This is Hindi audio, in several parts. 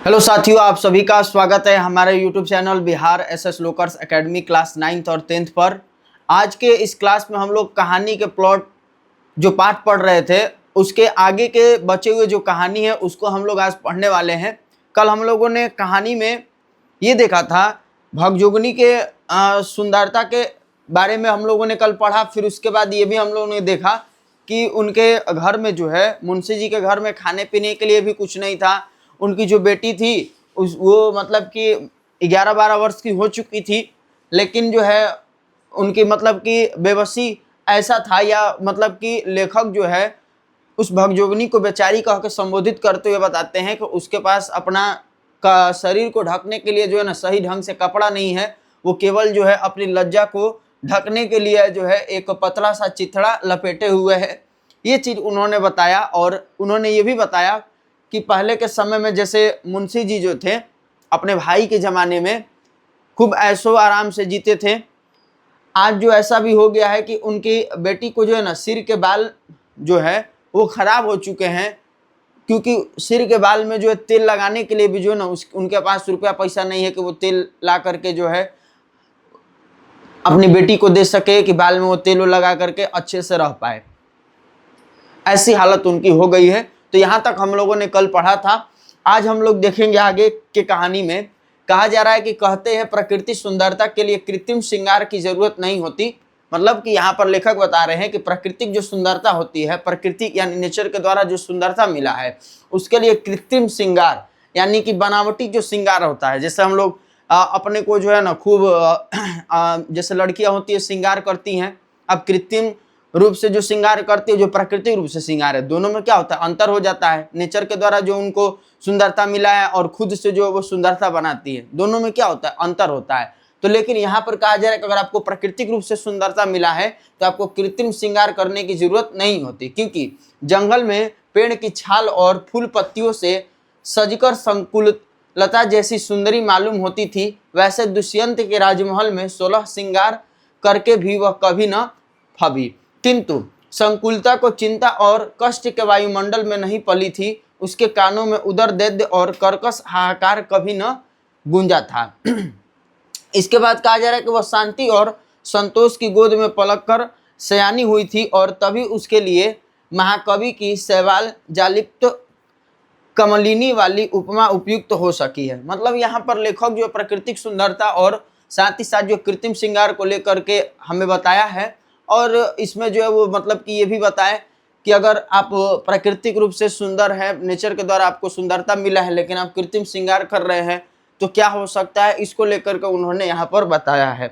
हेलो साथियों, आप सभी का स्वागत है हमारे YouTube channel Bihar SS lockers academy class 9th और 10th पर। आज के इस क्लास में हम लोग कहानी के प्लॉट जो पाठ पढ़ रहे थे उसके आगे के बचे हुए जो कहानी है उसको हम लोग आज पढ़ने वाले हैं। कल हम लोगों ने कहानी में ये देखा था भगजोगनी के सुंदरता के बारे में हम लोगों ने कल पढ़ा। फिर उसके बाद ये भी हम लोगों ने देखा कि उनके घर में जो है मुंशी जी के घर में खाने पीने के लिए भी कुछ नहीं था। उनकी जो बेटी थी वो मतलब कि 11-12 वर्ष की हो चुकी थी, लेकिन जो है उनकी मतलब कि बेबसी ऐसा था, या मतलब कि लेखक जो है उस भगजोगनी को बेचारी कह के संबोधित करते हुए बताते हैं कि उसके पास अपना का शरीर को ढकने के लिए जो है ना सही ढंग से कपड़ा नहीं है। वो केवल जो है अपनी लज्जा को ढकने के लिए जो है एक पतला सा चिथड़ा लपेटे हुए है। ये चीज़ उन्होंने बताया। और उन्होंने ये भी बताया कि पहले के समय में जैसे मुंशी जी जो थे अपने भाई के ज़माने में खूब ऐशो आराम से जीते थे। आज जो ऐसा भी हो गया है कि उनकी बेटी को जो है ना सिर के बाल जो है वो ख़राब हो चुके हैं, क्योंकि सिर के बाल में जो है तेल लगाने के लिए भी जो है ना उनके पास रुपया पैसा नहीं है कि वो तेल ला करके जो है अपनी बेटी को दे सके कि बाल में वो तेल लगा करके अच्छे से रह पाए। ऐसी हालत उनकी हो गई है। तो यहाँ तक हम लोगों ने कल पढ़ा था। आज हम लोग देखेंगे आगे के कहानी में कहा जा रहा है कि कहते हैं प्रकृति सुंदरता के लिए कृत्रिम श्रृंगार की जरूरत नहीं होती। मतलब कि यहाँ पर लेखक बता रहे हैं कि प्राकृतिक जो सुंदरता होती है, प्रकृति यानी नेचर के द्वारा जो सुंदरता मिला है उसके लिए कृत्रिम श्रृंगार यानी कि बनावटी जो श्रृंगार होता है, जैसे हम लोग अपने को जो है ना खूब जैसे लड़कियां होती है श्रृंगार करती हैं। अब कृत्रिम रूप से जो श्रृंगार करती है, जो प्राकृतिक रूप से श्रृंगार है, दोनों में क्या होता है? अंतर हो जाता है। नेचर के द्वारा जो उनको सुंदरता मिला है और खुद से जो वो सुंदरता बनाती है, दोनों में क्या होता है? अंतर होता है। तो लेकिन यहाँ पर कहा जा रहा है कि अगर आपको प्राकृतिक रूप से सुंदरता मिला है तो आपको कृत्रिम श्रृंगार करने की जरूरत नहीं होती, क्योंकि जंगल में पेड़ की छाल और फूल पत्तियों से सजकर संकुल लता जैसी सुंदरी मालूम होती थी, वैसे दुष्यंत के राजमहल में 16 श्रृंगार करके भी वह कभी न फबी, किंतु संकुलता को चिंता और कष्ट के वायुमंडल में नहीं पली थी। उसके कानों में उदर दैद्य और कर्कश हाहाकार कभी न गूंजा था। इसके बाद कहा जा रहा है कि वह शांति और संतोष की गोद में पलक कर सयानी हुई थी, और तभी उसके लिए महाकवि की शैवाल जालिप्त कमलिनी वाली उपमा उपयुक्त हो सकी है। मतलब यहाँ पर लेखक जो प्राकृतिक सुंदरता और साथ ही साथ जो कृत्रिम श्रृंगार को लेकर के हमें बताया है, और इसमें जो है वो मतलब कि ये भी बताएं कि अगर आप प्राकृतिक रूप से सुंदर है, नेचर के द्वारा आपको सुंदरता मिला है, लेकिन आप कृत्रिम श्रृंगार कर रहे हैं तो क्या हो सकता है, इसको लेकर के उन्होंने यहाँ पर बताया है।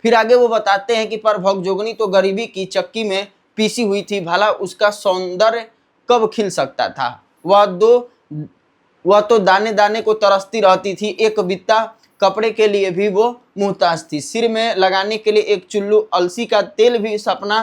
फिर आगे वो बताते हैं कि पर भगजोगनी तो गरीबी की चक्की में पीसी हुई थी, भला उसका सौंदर्य कब खिल सकता था। वह तो दाने दाने को तरसती रहती थी, एक बित्ता कपड़े के लिए भी वो मुहताज थी। सिर में लगाने के लिए एक चुल्लू अलसी का तेल भी सपना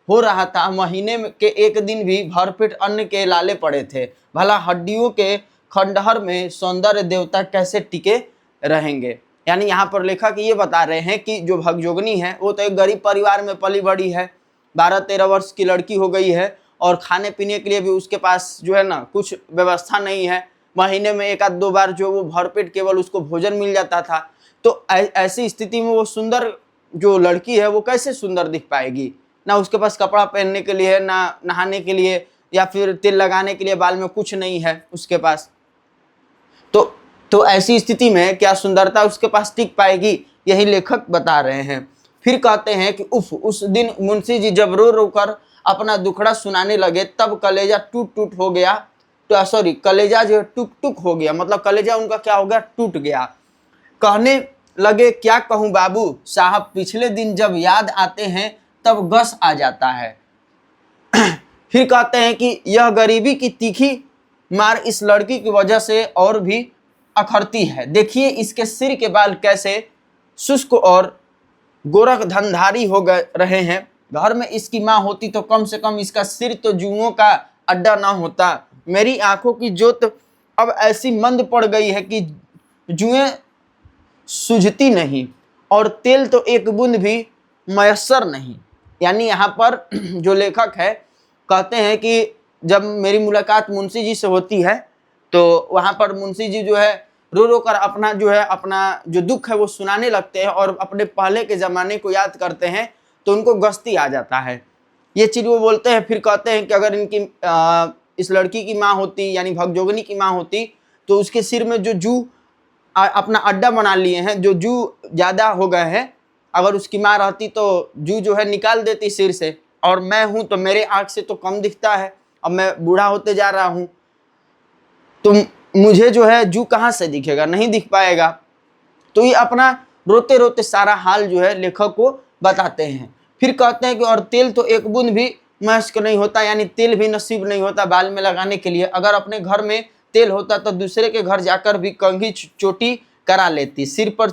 हो रहा था। महीने के एक दिन भी भरपेट अन्न के लाले पड़े थे, भला हड्डियों के खंडहर में सौंदर्य देवता कैसे टिके रहेंगे। यानी यहाँ पर लेखक ये बता रहे हैं कि जो भगजोगनी है वो तो एक गरीब परिवार में पली बड़ी है, 12-13 वर्ष की लड़की हो गई है, और खाने पीने के लिए भी उसके पास जो है ना कुछ व्यवस्था नहीं है। महीने में 1-2 बार जो वो भरपेट केवल उसको भोजन मिल जाता था। तो ऐसी स्थिति में वो सुंदर जो लड़की है वो कैसे सुंदर दिख पाएगी? ना उसके पास कपड़ा पहनने के लिए, ना नहाने के लिए, या फिर तेल लगाने के लिए बाल में कुछ नहीं है उसके पास। तो ऐसी स्थिति में क्या सुंदरता उसके पास टिक पाएगी? यही लेखक बता रहे हैं। फिर कहते हैं कि उस दिन मुंशी जी जब रो रो कर अपना दुखड़ा सुनाने लगे तब कलेजा टूट टूट हो गया। तो सॉरी, कलेजा जो टुक टुक हो गया, मतलब कलेजा उनका क्या हो गया? टूट गया। कहने लगे, क्या कहूँ बाबू साहब, पिछले दिन जब याद आते हैं तब गस आ जाता है। फिर कहते हैं कि यह गरीबी की तीखी मार इस लड़की की वजह से और भी अखरती है। देखिए इसके सिर के बाल कैसे शुष्क और गोरख धनधारी हो गए रहे हैं। घर में इसकी माँ होती तो कम से कम इसका सिर तो जुओं का अड्डा ना होता। मेरी आंखों की जोत अब ऐसी मंद पड़ गई है कि जुएं सूझती नहीं, और तेल तो एक बूंद भी मयस्सर नहीं। यानी यहाँ पर जो लेखक है कहते हैं कि जब मेरी मुलाकात मुंशी जी से होती है तो वहाँ पर मुंशी जी जो है रो रो कर अपना जो है अपना जो दुख है वो सुनाने लगते हैं और अपने पहले के ज़माने को याद करते हैं, तो उनको गस्ती आ जाता है। ये चीज़ वो बोलते हैं। फिर कहते हैं कि अगर इनकी इस लड़की की माँ होती, यानी भगजोगनी की माँ होती, तो उसके सिर में जो जू अपना अड्डा बना लिए हैं, जो जू ज़्यादा हो गए हैं, अगर उसकी माँ रहती तो जू जो है निकाल देती सिर से। और मैं हूँ तो मेरे आँख से तो कम दिखता है, अब मैं बूढ़ा होते जा रहा हूँ, तो मुझे जो है जू कहाँ से दिखेगा, नहीं दिख पाएगा। तो ये अपना रोते रोते सारा हाल जो है लेखक को बताते हैं। फिर कहते हैं कि और तेल तो एक बूंद भी मश्क नहीं होता, यानी तेल भी नसीब नहीं होता बाल में लगाने के लिए। अगर अपने घर में तेल होता तो दूसरे के घर जाकर भी कंघी चोटी करा लेती, सिर पर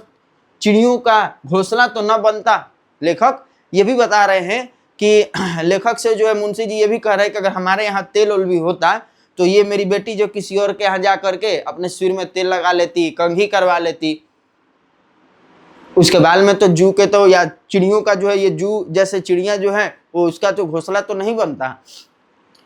चिड़ियों का घोंसला तो न बनता। लेखक ये भी बता रहे हैं कि लेखक से जो है मुंशी जी ये भी कह रहे हैं कि अगर हमारे यहाँ तेल उल भी होता तो ये मेरी बेटी जो किसी और के यहाँ जा करके अपने सिर में तेल लगा लेती, कंघी करवा लेती, उसके बाल में तो जू के तो या चिड़ियों का जो है ये जू जैसे चिड़िया जो है वो उसका तो घोंसला तो नहीं बनता।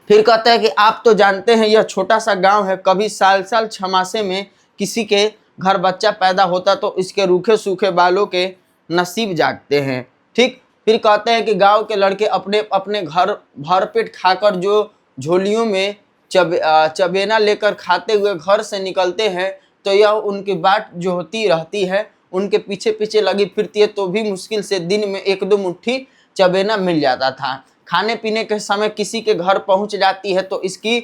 फिर कहता है कि आप तो जानते हैं यह छोटा सा गांव है, कभी साल साल छमासे में किसी के घर बच्चा पैदा होता तो इसके रूखे सूखे बालों के नसीब जागते हैं। ठीक। फिर कहते हैं कि गांव के लड़के अपने अपने घर भरपेट खाकर जो झोलियों में चबेना लेकर खाते हुए घर से निकलते हैं, तो यह उनकी बाट जो होती रहती है उनके पीछे पीछे लगी फिरती है, तो भी मुश्किल से दिन में एक दो मुट्ठी चबेना मिल जाता था। खाने पीने के समय किसी के घर पहुंच जाती है तो इसकी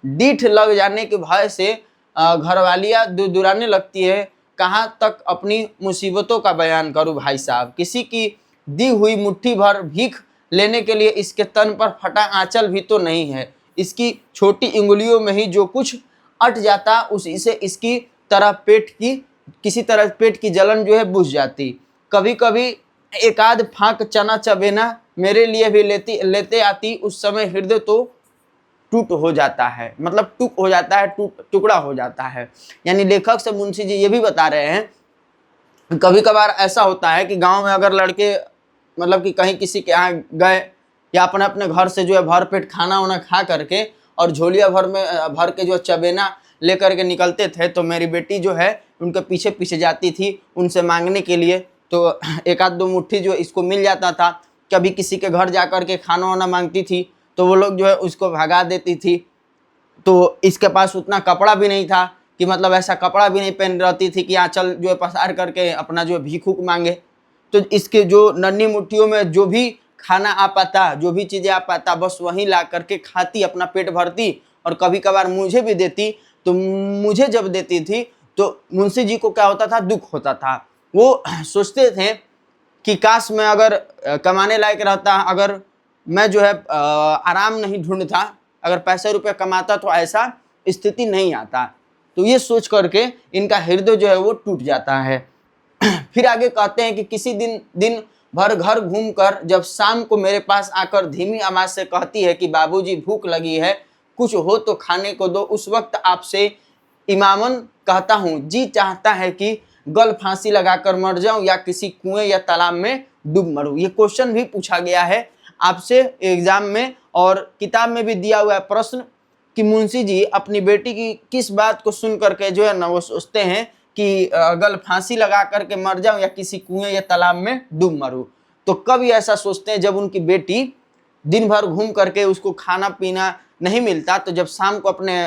डीठ लग जाने के भय से घरवालियाँ दुराने लगती है। कहाँ तक अपनी मुसीबतों का बयान करूं भाई साहब, किसी की दी हुई मुट्ठी भर भीख लेने के लिए इसके तन पर फटा आंचल भी तो नहीं है। इसकी छोटी उंगलियों में ही जो कुछ अट जाता उसी से इसकी तरह किसी तरह पेट की जलन जो है बुझ जाती। कभी कभी एक आध फांक चना चबेना मेरे लिए भी लेते आती, उस समय हृदय तो टूट हो जाता है, मतलब टूक हो जाता है, टुकड़ा हो जाता है। यानी लेखक से मुंशी जी ये भी बता रहे हैं कभी कभार ऐसा होता है कि गांव में अगर लड़के मतलब कि कहीं किसी के यहाँ गए या अपने अपने घर से जो है भर पेट खाना वाना खा करके और झोलिया भर के जो चबेना लेकर के निकलते थे, तो मेरी बेटी जो है उनके पीछे पीछे जाती थी उनसे मांगने के लिए, तो एक आध दो मुट्ठी जो इसको मिल जाता था। कभी किसी के घर जा कर के खाना वाना मांगती थी तो वो लोग जो है उसको भगा देती थी। तो इसके पास उतना कपड़ा भी नहीं था कि मतलब ऐसा कपड़ा भी नहीं पहन रहती थी कि आंचल जो है पसार करके अपना जो भीख उक मांगे। तो इसके जो नन्ही मुट्ठियों में जो भी खाना आ पाता, जो भी चीज़ें आ पाता, बस वहीं ला करके खाती, अपना पेट भरती और कभी कभार मुझे भी देती। तो मुझे जब देती थी तो मुंशी जी को क्या होता था, दुख होता था। वो सोचते थे कि काश मैं अगर कमाने लायक रहता, अगर मैं जो है आराम नहीं ढूंढता, अगर पैसे रुपये कमाता तो ऐसा स्थिति नहीं आता। तो ये सोच करके इनका हृदय जो है वो टूट जाता है। फिर आगे कहते हैं कि किसी दिन भर घर घूमकर जब शाम को मेरे पास आकर धीमी आवाज से कहती है कि बाबूजी भूख लगी है, कुछ हो तो खाने को दो, उस वक्त आपसे इमामन कहता हूँ जी चाहता है कि गल फांसी लगाकर मर जाऊं या किसी कुएं या तालाब में डूब मरूं। ये क्वेश्चन भी पूछा गया है आपसे एग्जाम में और किताब में भी दिया हुआ है प्रश्न कि मुंशी जी अपनी बेटी की किस बात को सुन करके जो है ना वो सोचते हैं कि गल फांसी लगा करके मर जाऊं या किसी कुएं या तालाब में डूब मरूं। तो कभी ऐसा सोचते हैं जब उनकी बेटी दिन भर घूम करके उसको खाना पीना नहीं मिलता, तो जब शाम को अपने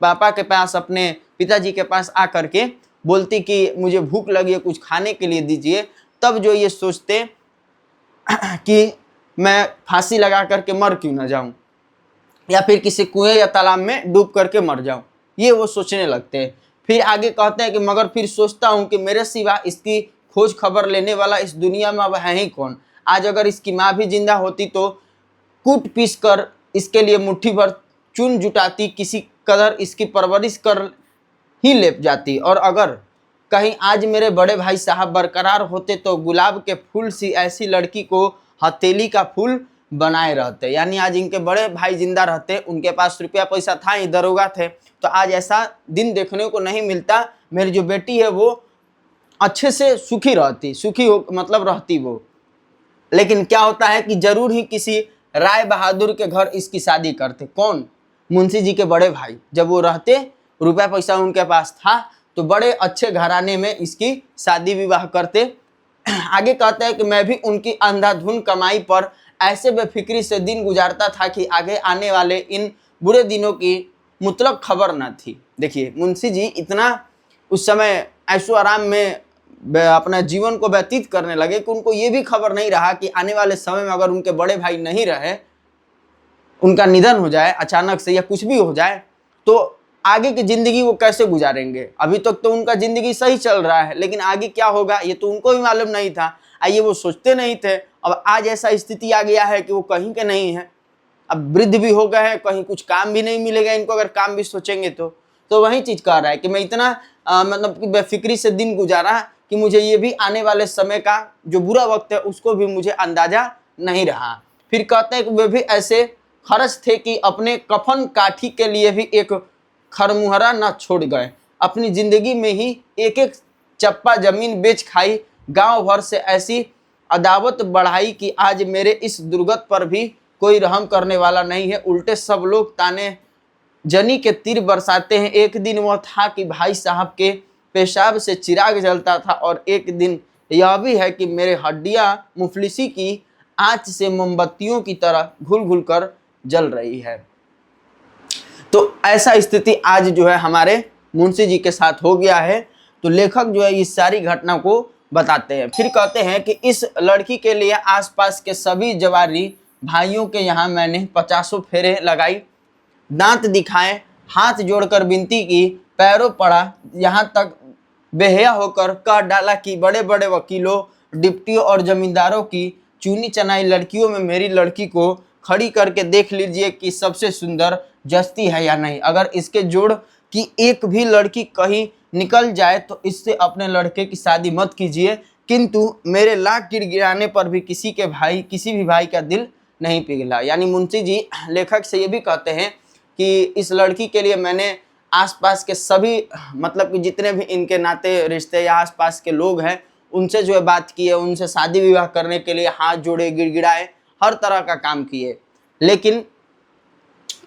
पापा के पास, अपने पिताजी के पास आ करके बोलती कि मुझे भूख लगी है, कुछ खाने के लिए दीजिए, तब जो ये सोचते कि मैं फांसी लगा करके मर क्यों ना जाऊं या फिर किसी कुएं या तालाब में डूब करके मर जाऊं, ये वो सोचने लगते हैं। फिर आगे कहते हैं कि मगर फिर सोचता हूं कि मेरे सिवा इसकी खोज खबर लेने वाला इस दुनिया में अब है ही कौन। आज अगर इसकी माँ भी जिंदा होती तो कूट पीस कर इसके लिए मुट्ठी भर चून जुटाती, किसी कदर इसकी परवरिश कर ही ले जाती। और अगर कहीं आज मेरे बड़े भाई साहब बरकरार होते तो गुलाब के फूल सी ऐसी लड़की को हथेली का फूल बनाए रहते। यानी आज इनके बड़े भाई जिंदा रहते, उनके पास रुपया पैसा था, ही दरोगा थे, तो आज ऐसा दिन देखने को नहीं मिलता। मेरी जो बेटी है वो अच्छे से सुखी रहती, सुखी हो मतलब रहती वो। लेकिन क्या होता है कि जरूर ही किसी राय बहादुर के घर इसकी शादी करते। कौन? मुंशी जी के बड़े भाई। जब वो रहते, रुपया पैसा उनके पास था, तो बड़े अच्छे घराने में इसकी शादी विवाह करते। आगे कहते हैं कि मैं भी उनकी अंधाधुन कमाई पर ऐसे बेफिक्री से दिन गुजारता था कि आगे आने वाले इन बुरे दिनों की मुतलक खबर न थी। देखिए मुंशी जी इतना उस समय ऐशो आराम में अपना जीवन को व्यतीत करने लगे कि उनको ये भी खबर नहीं रहा कि आने वाले समय में अगर उनके बड़े भाई नहीं रहे, उनका निधन हो जाए अचानक से या कुछ भी हो जाए, तो आगे की जिंदगी वो कैसे गुजारेंगे। अभी तक तो उनका जिंदगी सही चल रहा है, लेकिन आगे क्या होगा ये तो उनको भी मालूम नहीं था। आइए वो सोचते नहीं थे। अब आज ऐसा स्थिति आ गया है कि वो कहीं के नहीं है, अब वृद्ध भी हो गए हैं, कहीं कुछ काम भी नहीं मिलेगा इनको, अगर काम भी सोचेंगे तो वही चीज कह रहा है कि मैं इतना मतलब कि बेफिक्री से दिन गुजारा कि मुझे ये भी आने वाले समय का जो बुरा वक्त है उसको भी मुझे अंदाजा नहीं रहा। फिर कहते हैं कि वे भी ऐसे खर्च थे कि अपने कफन काठी के लिए भी एक खरमुहरा न छोड़ गए। अपनी जिंदगी में ही एक एक चप्पा जमीन बेच खाई, गांव भर से ऐसी अदावत बढ़ाई कि आज मेरे इस दुर्गत पर भी कोई रहम करने वाला नहीं है। उल्टे सब लोग ताने जनी के तीर बरसाते हैं। एक दिन वह था कि भाई साहब के पेशाब से चिराग जलता था, और एक दिन यह भी है कि मेरे हड्डियां मुफलिसी की आंच से मोमबत्तियों की तरह घुल घुल कर जल रही है। तो ऐसा स्थिति आज जो है हमारे मुंशी जी के साथ हो गया है। तो लेखक जो है इस सारी घटना को बताते हैं। फिर कहते हैं कि इस लड़की के लिए आसपास के सभी जवारी भाइयों के यहाँ मैंने 50 फेरे लगाई, दांत दिखाए, हाथ जोड़कर विनती की, पैरों पड़ा, यहाँ तक बेहया होकर कह डाला कि बड़े बड़े वकीलों, डिप्टियों और जमींदारों की चुनी चनाई लड़कियों में मेरी लड़की को खड़ी करके देख लीजिए कि सबसे सुंदर जचती है या नहीं। अगर इसके जोड़ की एक भी लड़की कहीं निकल जाए तो इससे अपने लड़के की शादी मत कीजिए। किंतु मेरे लाख गिड़गिड़ाने पर भी किसी भी भाई का दिल नहीं पिघला। यानी मुंशी जी लेखक से ये भी कहते हैं कि इस लड़की के लिए मैंने आसपास के सभी मतलब कि जितने भी इनके नाते रिश्ते या आसपास के लोग हैं उनसे जो है बात की है, उनसे शादी विवाह करने के लिए हाथ जोड़े, गिड़गिड़ाए, हर तरह का काम किए, लेकिन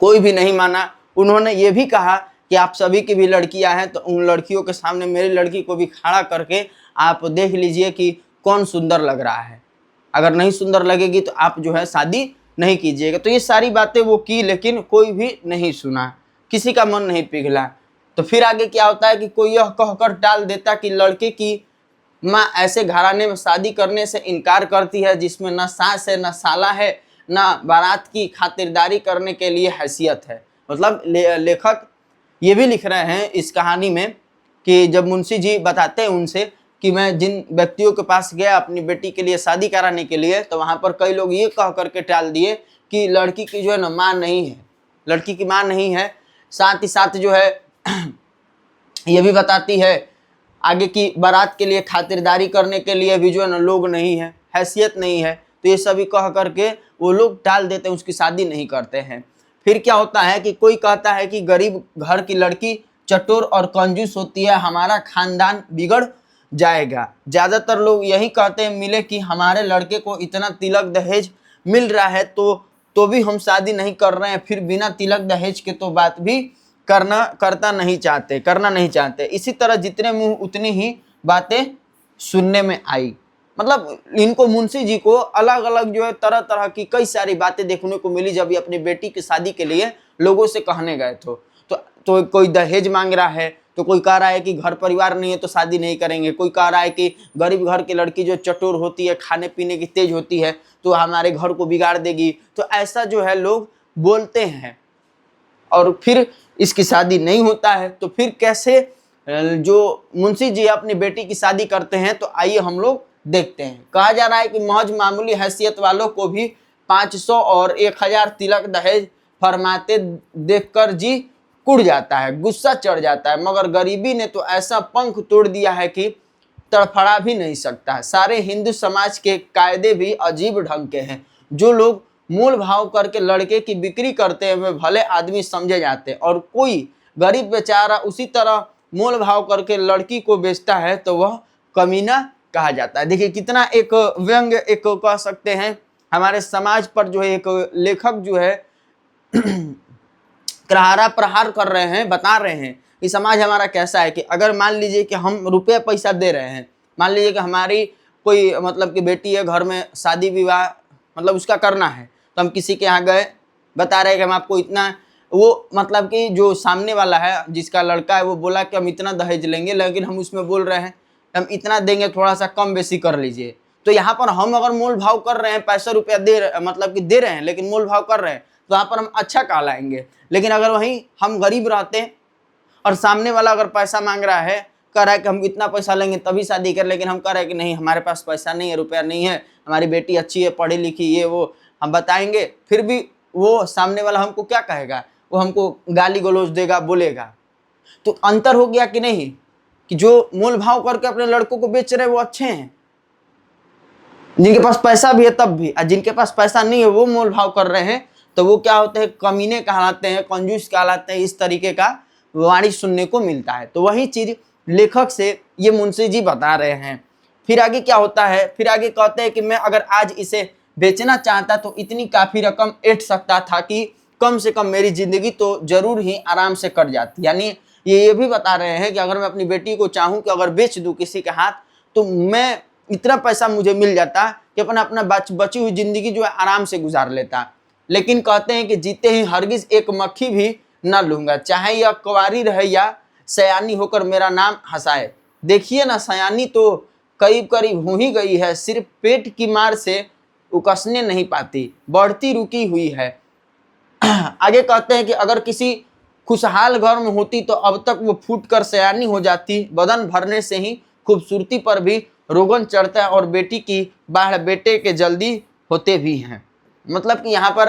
कोई भी नहीं माना। उन्होंने ये भी कहा कि आप सभी की भी लड़कियां हैं तो उन लड़कियों के सामने मेरी लड़की को भी खड़ा करके आप देख लीजिए कि कौन सुंदर लग रहा है, अगर नहीं सुंदर लगेगी तो आप जो है शादी नहीं कीजिएगा। तो ये सारी बातें वो की, लेकिन कोई भी नहीं सुना, किसी का मन नहीं पिघला। तो फिर आगे क्या होता है कि कोई यह कहकर टाल देता कि लड़के की माँ ऐसे घराने में शादी करने से इनकार करती है जिसमें न सास है, न साला है, न बारात की खातिरदारी करने के लिए हैसियत है। मतलब लेखक ये भी लिख रहे हैं इस कहानी में कि जब मुंशी जी बताते हैं उनसे कि मैं जिन व्यक्तियों के पास गया अपनी बेटी के लिए शादी कराने के लिए, तो वहाँ पर कई लोग ये कह करके टाल दिए कि लड़की की जो है ना माँ नहीं है, लड़की की माँ नहीं है। साथ ही साथ जो है ये भी बताती है आगे की बारात के लिए खातिरदारी करने के लिए भी जो है ना लोग नहीं है, हैसियत नहीं है। तो ये सभी कह करके वो लोग टाल देते हैं, उसकी शादी नहीं करते हैं। फिर क्या होता है कि कोई कहता है कि गरीब घर की लड़की चटोर और कंजूस होती है, हमारा खानदान बिगड़ जाएगा। ज़्यादातर लोग यही कहते हैं मिले कि हमारे लड़के को इतना तिलक दहेज मिल रहा है तो भी हम शादी नहीं कर रहे हैं, फिर बिना तिलक दहेज के तो बात भी करना नहीं चाहते। इसी तरह जितने मुंह उतनी ही बातें सुनने में आई। मतलब इनको मुंशी जी को अलग अलग जो है तरह तरह की कई सारी बातें देखने को मिली जब ये अपनी बेटी की शादी के लिए लोगों से कहने गए तो कोई दहेज मांग रहा है, तो कोई कह रहा है कि घर परिवार नहीं है तो शादी नहीं करेंगे, कोई कह रहा है कि गरीब घर की लड़की जो चटोर होती है, खाने पीने की तेज होती है तो हमारे घर को बिगाड़ देगी। तो ऐसा जो है लोग बोलते हैं और फिर इसकी शादी नहीं होता है। तो फिर कैसे जो मुंशी जी अपनी बेटी की शादी करते हैं, तो आइए हम लोग देखते हैं। कहा जा रहा है कि महज मामूली हैसियत वालों को भी 500 और 1000 तिलक दहेज फरमाते देखकर जी कुड़ जाता है, गुस्सा चढ़ जाता है, मगर गरीबी ने तो ऐसा पंख तोड़ दिया है कि तड़फड़ा भी नहीं सकता है। सारे हिंदू समाज के कायदे भी अजीब ढंग के हैं। जो लोग मूल भाव करके लड़के की बिक्री करते हैं वे भले आदमी समझे जाते हैं, और कोई गरीब बेचारा उसी तरह मोल भाव करके लड़की को बेचता है तो वह कमीना कहा जाता है। देखिए कितना एक व्यंग एक कह सकते हैं हमारे समाज पर जो है एक लेखक जो है करारा प्रहार कर रहे हैं, बता रहे हैं कि समाज हमारा कैसा है कि अगर मान लीजिए कि हम रुपये पैसा दे रहे हैं, मान लीजिए कि हमारी कोई मतलब कि बेटी है, घर में शादी विवाह मतलब उसका करना है, तो हम किसी के यहाँ गए, बता रहे हैं कि हम आपको इतना, वो मतलब कि जो सामने वाला है जिसका लड़का है वो बोला कि हम इतना दहेज लेंगे, लेकिन हम उसमें बोल रहे हैं हम इतना देंगे, थोड़ा सा कम बेसी कर लीजिए। तो यहाँ पर हम अगर मोल भाव कर रहे हैं, पैसा रुपया दे रहे मतलब कि दे रहे हैं लेकिन मोल भाव कर रहे हैं, तो यहाँ पर हम अच्छा कहलाएंगे। लेकिन अगर वहीं हम गरीब रहते हैं और सामने वाला अगर पैसा मांग रहा है, कह रहा है कि हम इतना पैसा लेंगे तभी शादी कर, लेकिन हम कह रहे हैं कि नहीं हमारे पास पैसा नहीं है, रुपया नहीं है, हमारी बेटी अच्छी है, पढ़ी लिखी, ये वो हम बताएंगे, फिर भी वो सामने वाला हमको क्या कहेगा, वो हमको गाली गलौज देगा, बोलेगा। तो अंतर हो गया कि नहीं, कि जो मोल भाव करके अपने लड़कों को बेच रहे हैं वो अच्छे हैं, जिनके पास पैसा भी है तब भी, और जिनके पास पैसा नहीं है वो मोल भाव कर रहे हैं, तो वो क्या होते हैं, कमीने कहलाते हैं, कंजूस कहलाते हैं। इस तरीके का वाणी सुनने को मिलता है। तो वही चीज लेखक से ये मुंशी जी बता रहे हैं। फिर आगे क्या होता है, फिर आगे कहते हैं कि मैं अगर आज इसे बेचना चाहता तो इतनी काफी रकम ऐंठ सकता था कि कम से कम मेरी जिंदगी तो जरूर ही आराम से कट जाती। यानी ये भी बता रहे हैं कि अगर मैं अपनी बेटी को चाहूं कि अगर बेच दूं किसी के हाथ, तो मैं इतना पैसा मुझे मिल जाता कि अपना बची हुई जिंदगी जो है आराम से गुजार लेता। लेकिन कहते हैं कि जीते ही हरगिज एक मक्खी भी न लूंगा, चाहे यह कुंवारी रहे या सयानी होकर मेरा नाम हंसाए। देखिए ना, सयानी तो करीब करीब हो ही गई है, सिर्फ पेट की मार से उकसने नहीं पाती, बढ़ती रुकी हुई है। आगे कहते हैं कि अगर किसी खुशहाल घर में होती तो अब तक वो फूट कर सयानी हो जाती, बदन भरने से ही खूबसूरती पर भी रोगन चढ़ता है और बेटी की बाढ़ बेटे के जल्दी होते भी हैं। मतलब कि यहाँ पर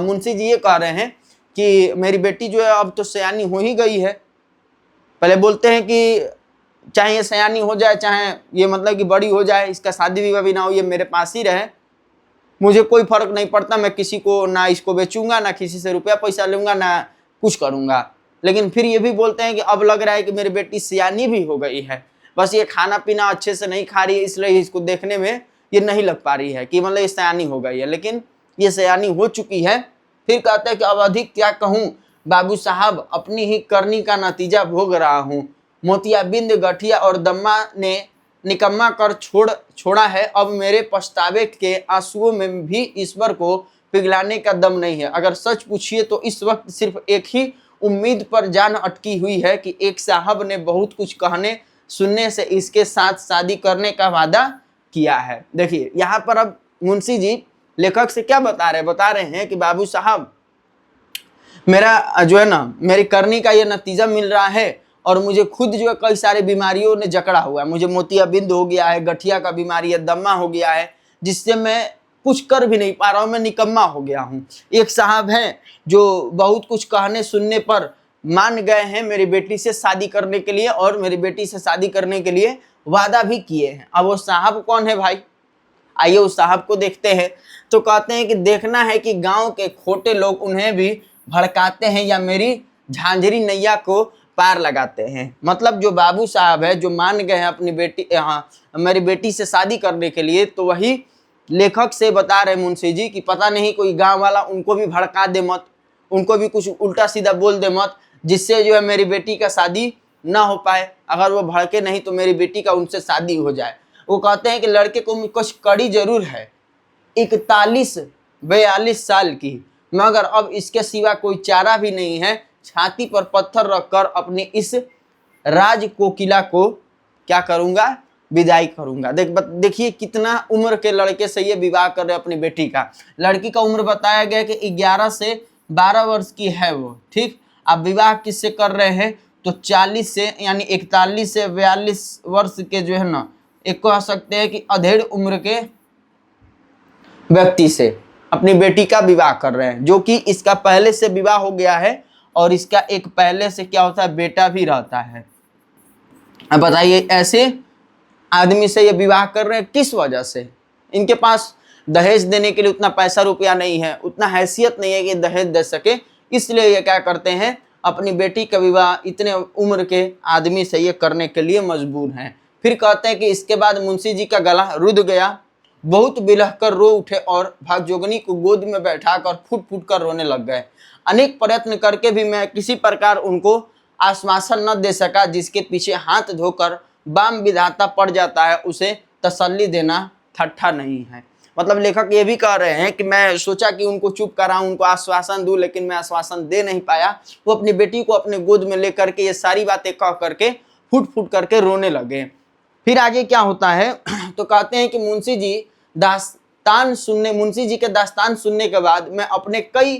मुंशी जी ये कह रहे हैं कि मेरी बेटी जो है अब तो सयानी हो ही गई है। पहले बोलते हैं कि चाहे ये सयानी हो जाए, चाहे ये मतलब कि बड़ी हो जाए, इसका शादी विवाह भी ना हो, ये मेरे पास ही रहे, मुझे कोई फर्क नहीं पड़ता, मैं किसी को ना इसको बेचूंगा, ना किसी से रुपया पैसा लूंगा, ना कुछ करूंगा। लेकिन फिर ये भी बोलते हैं कि अब लग रहा है कि मेरी बेटी सयानी भी हो गई है, बस ये खाना पीना अच्छे से नहीं खा रही है, इसलिए इसको देखने में ये नहीं लग पा रही है कि मतलब ये सयानी हो गई है, लेकिन ये सयानी हो चुकी है। फिर कहते हैं कि अब अधिक क्या कहूँ बाबू साहब, अपनी ही करनी का नतीजा भोग रहा हूँ। मोतियाबिंद, गठिया और दम्मा ने निकम्मा कर छोड़ा है, अब मेरे पछतावे के आंसुओं में भी ईश्वर को पिघलाने का दम नहीं है। अगर सच पूछिए तो इस वक्त सिर्फ एक ही उम्मीद पर जान अटकी हुई है कि एक साहब ने बहुत कुछ कहने सुनने से इसके साथ शादी करने का वादा किया है। देखिए यहाँ पर अब मुंशी जी लेखक से क्या बता रहे हैं कि बाबू साहब, मेरा जो है ना, मेरी करनी का ये नतीजा मिल रहा है और मुझे खुद जो है कई सारे बीमारियों ने जकड़ा हुआ है। मुझे मोतियाबिंद हो गया है, गठिया का बीमारी है, दम्मा हो गया है, जिससे मैं कुछ कर भी नहीं पा रहा हूँ, मैं निकम्मा हो गया हूँ। एक साहब हैं जो बहुत कुछ कहने सुनने पर मान गए हैं मेरी बेटी से शादी करने के लिए, और मेरी बेटी से शादी करने के लिए वादा भी किए हैं। अब वो साहब कौन है भाई, आइए उस साहब को देखते हैं। तो कहते हैं कि देखना है कि गांव के खोटे लोग उन्हें भी भड़काते हैं या मेरी झांझरी नैया को पार लगाते हैं। मतलब जो बाबू साहब है, जो मान गए हैं अपनी बेटी, मेरी बेटी से शादी करने के लिए, तो वही लेखक से बता रहे मुंशी जी कि पता नहीं कोई गांव वाला उनको भी भड़का दे मत, उनको भी कुछ उल्टा सीधा बोल दे मत, जिससे जो है मेरी बेटी का शादी ना हो पाए। अगर वो भड़के नहीं तो मेरी बेटी का उनसे शादी हो जाए। वो कहते हैं कि लड़के को कुछ कड़ी जरूर है, 41-42 साल की, मगर अब इसके सिवा कोई चारा भी नहीं है। छाती पर पत्थर रखकर अपने इस राज कोकिला को क्या करूंगा, विदाई करूंगा। देखिए कितना उम्र के लड़के से ये विवाह कर रहे अपनी बेटी का। लड़की का उम्र बताया गया कि 11 से 12 वर्ष की है वो, ठीक। अब विवाह किससे कर रहे हैं, तो 40 से यानी 41 से 42 वर्ष के जो है ना, एक कह सकते हैं कि अधेड़ उम्र के व्यक्ति से अपनी बेटी का विवाह कर रहे हैं, जो कि इसका पहले से विवाह हो गया है और इसका एक पहले से क्या होता है, बेटा भी रहता है। अब बताइए ऐसे आदमी से ये विवाह कर रहे हैं किस वजह से। इनके पास दहेज देने के लिए उतना पैसा रुपया नहीं है, उतना हैसियत नहीं है कि दहेज दे सके, इसलिए ये क्या करते हैं, अपनी बेटी का विवाह इतने उम्र के आदमी से ये करने के लिए मजबूर हैं। फिर कहते हैं कि इसके बाद मुंशी जी का गला रुध गया, बहुत बिलख कर रो उठे और भागजोगनी को गोद में बैठाकर फूट फूट कर रोने लग गए। अनेक प्रयत्न करके भी मैं किसी प्रकार उनको आश्वासन न दे सका, जिसके पीछे हाथ धोकर बाम विधाता पड़ जाता है, उसे तसल्ली देना ठट्ठा नहीं है। मतलब लेखक ये भी कह रहे हैं कि मैं सोचा कि उनको चुप कराऊं, उनको आश्वासन दूं, लेकिन मैं आश्वासन दे नहीं पाया। वो अपनी बेटी को अपने गोद में लेकर के ये सारी बातें कह करके फूट फूट करके रोने लगे। फिर आगे क्या होता है तो कहते हैं कि मुंशी जी के दास्तान सुनने के बाद मैं अपने कई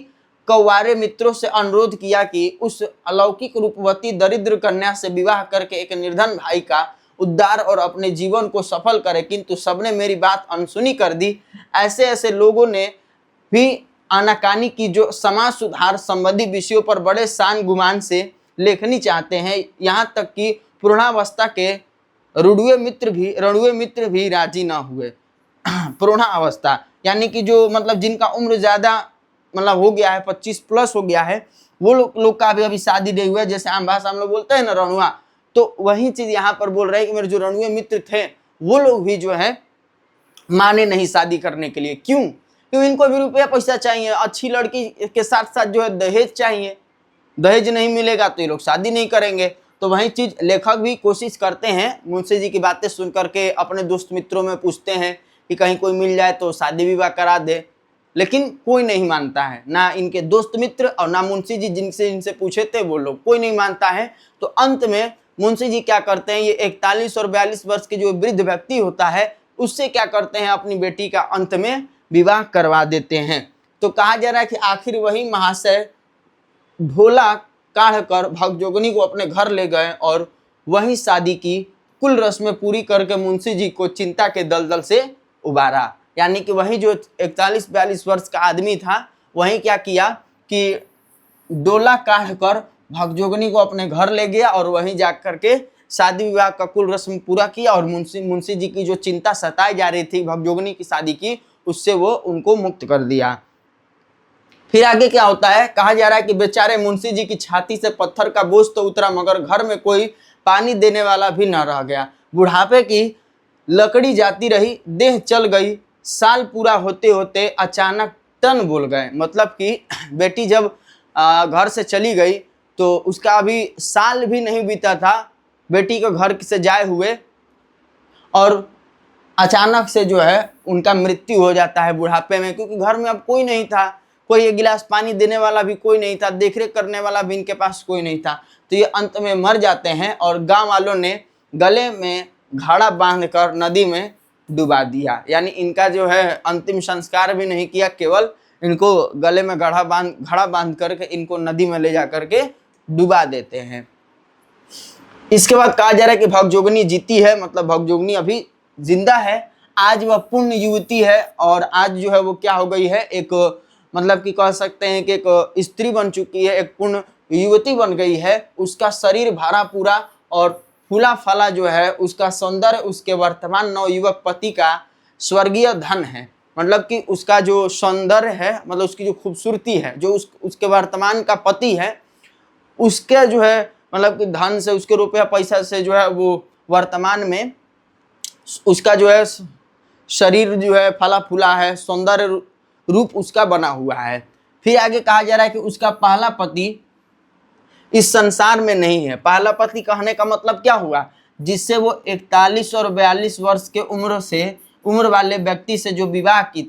कौवारे मित्रों से अनुरोध किया कि उस अलौकिक रूपवती दरिद्र कन्या से विवाह करके एक निर्धन भाई का उद्धार और अपने जीवन को सफल करे, किंतु सबने मेरी बात अनसुनी कर दी। ऐसे ऐसे लोगों ने भी आनाकानी की जो समाज सुधार संबंधी विषयों पर बड़े शान गुमान से लेखनी चाहते हैं। यहाँ तक कि पूर्णावस्था के रणुए मित्र भी राजी ना हुए। पूर्णावस्था यानी कि जो मतलब जिनका उम्र ज्यादा मतलब हो गया है, 25 प्लस हो गया है, वो लोग का अभी शादी नहीं हुआ है। जैसे आम भाषा हम लोग बोलते हैं ना रणुआ, तो वही चीज यहाँ पर बोल रहे हैं कि मेरे जो रणुए मित्र थे वो लोग भी जो है माने नहीं शादी करने के लिए। क्यों? क्योंकि इनको भी रुपया पैसा चाहिए, अच्छी लड़की के साथ साथ जो है दहेज चाहिए। दहेज नहीं मिलेगा तो ये लोग शादी नहीं करेंगे। तो वही चीज लेखक भी कोशिश करते हैं, मुंशी जी की बातें सुन करके अपने दोस्त मित्रों में पूछते हैं कि कहीं कोई मिल जाए तो शादी विवाह करा दे, लेकिन कोई नहीं मानता है, ना इनके दोस्त मित्र और ना मुंशी जी जिनसे पूछे थे वो लोग, कोई नहीं मानता है। तो अंत में मुंशी जी क्या करते हैं, ये 41 और 42 वर्ष के जो वृद्ध व्यक्ति होता है उससे क्या करते हैं, अपनी बेटी का अंत में विवाह करवा देते हैं। तो कहा जा रहा है कि आखिर वही महाशय ढोला काढ़ कर भगजोगनी को अपने घर ले गए और वही शादी की कुल रस्में पूरी करके मुंशी जी को चिंता के दलदल से उबारा। यानी कि वही जो 41-42 वर्ष का आदमी था वही क्या किया कि डोला काढ़ कर भगजोगनी को अपने घर ले गया और वहीं जाकर के शादी विवाह का कुल रस्म पूरा किया और मुंशी जी की जो चिंता सताई जा रही थी भगजोगनी की शादी की, उससे वो उनको मुक्त कर दिया। फिर आगे क्या होता है, कहा जा रहा है कि बेचारे मुंशी जी की छाती से पत्थर का बोझ तो उतरा, मगर घर में कोई पानी देने वाला भी न रह गया। बुढ़ापे की लकड़ी जाती रही, देह चल गई, साल पूरा होते होते अचानक टन बोल गए। मतलब कि बेटी जब घर से चली गई तो उसका अभी साल भी नहीं बीता था बेटी को घर से जाए हुए, और अचानक से जो है उनका मृत्यु हो जाता है बुढ़ापे में, क्योंकि घर में अब कोई नहीं था, कोई एक गिलास पानी देने वाला भी कोई नहीं था, देखरेख करने वाला भी इनके पास कोई नहीं था। तो ये अंत में मर जाते हैं और गांव वालों ने गले में घड़ा बांधकर नदी में डुबा दिया। यानी इनका जो है अंतिम संस्कार भी नहीं किया, केवल इनको गले में घड़ा बांध करके इनको नदी में ले जा करके डुबा देते हैं। इसके बाद कहा जा रहा है कि भगजोगनी जीती है, मतलब भगजोगनी अभी जिंदा है, आज वह पूर्ण युवती है और आज जो है वो क्या हो गई है, एक मतलब कि कह सकते हैं कि एक स्त्री बन चुकी है, एक पूर्ण युवती बन गई है। उसका शरीर भरा पूरा और फूला फला जो है उसका सौंदर्य उसके वर्तमान नवयुवक पति का स्वर्गीय धन है। मतलब कि उसका जो सौंदर्य है, मतलब उसकी जो खूबसूरती है, जो उसके वर्तमान का पति है, उसके जो है मतलब कि धन से, उसके रुपया पैसा से जो है वो वर्तमान में उसका जो है शरीर जो है फला फूला है, सौंदर्य रूप उसका बना हुआ है। फिर आगे कहा जा रहा है कि उसका पहला पति इस संसार में नहीं है। पहला पति कहने का मतलब क्या हुआ, जिससे वो 41 और 42 वर्ष के उम्र वाले व्यक्ति से जो विवाह की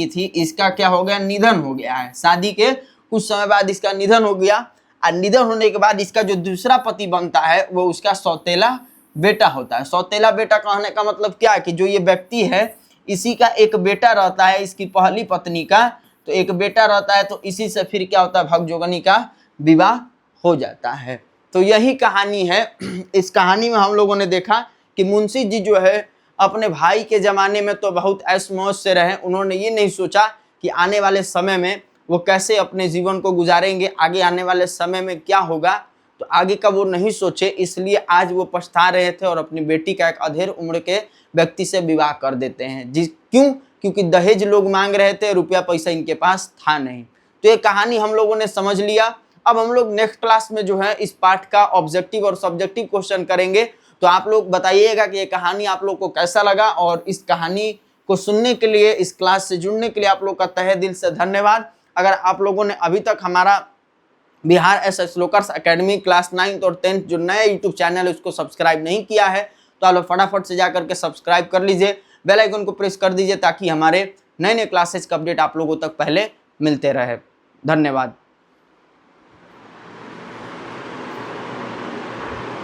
थी, इसका क्या हो गया, निधन हो गया है। शादी के कुछ समय बाद इसका निधन हो गया और निधन होने के बाद इसका जो दूसरा पति बनता है वो उसका सौतेला बेटा होता है। सौतेला बेटा कहने का मतलब क्या है कि जो ये व्यक्ति है इसी का एक बेटा रहता है, इसकी पहली पत्नी का तो एक बेटा रहता है, तो इसी से फिर क्या होता है, भगजोगनी का विवाह हो जाता है। तो यही कहानी है। इस कहानी में हम लोगों ने देखा कि मुंशी जी जो है अपने भाई के ज़माने में तो बहुत ऐश मौज से रहे, उन्होंने ये नहीं सोचा कि आने वाले समय में वो कैसे अपने जीवन को गुजारेंगे, आगे आने वाले समय में क्या होगा, तो आगे का वो नहीं सोचे, इसलिए आज वो पछता रहे थे और अपनी बेटी का एक अधेड़ उम्र के व्यक्ति से विवाह कर देते हैं। क्योंकि दहेज लोग मांग रहे थे, रुपया पैसा इनके पास था नहीं। तो ये कहानी हम लोगों ने समझ लिया। अब हम लोग नेक्स्ट क्लास में जो है इस पाठ का ऑब्जेक्टिव और सब्जेक्टिव क्वेश्चन करेंगे। तो आप लोग बताइएगा कि ये कहानी आप लोग को कैसा लगा, और इस कहानी को सुनने के लिए, इस क्लास से जुड़ने के लिए आप लोग का तहे दिल से धन्यवाद। अगर आप लोगों ने अभी तक हमारा Bihar SS lockers academy class 9th और 10th जो नया यूट्यूब चैनल है उसको सब्सक्राइब नहीं किया है तो आप लोग फटाफट से जाकर के सब्सक्राइब कर लीजिए, बेल आइकन को प्रेस कर दीजिए ताकि हमारे नए नए क्लासेस का अपडेट आप लोगों तक पहले मिलते रहे। धन्यवाद।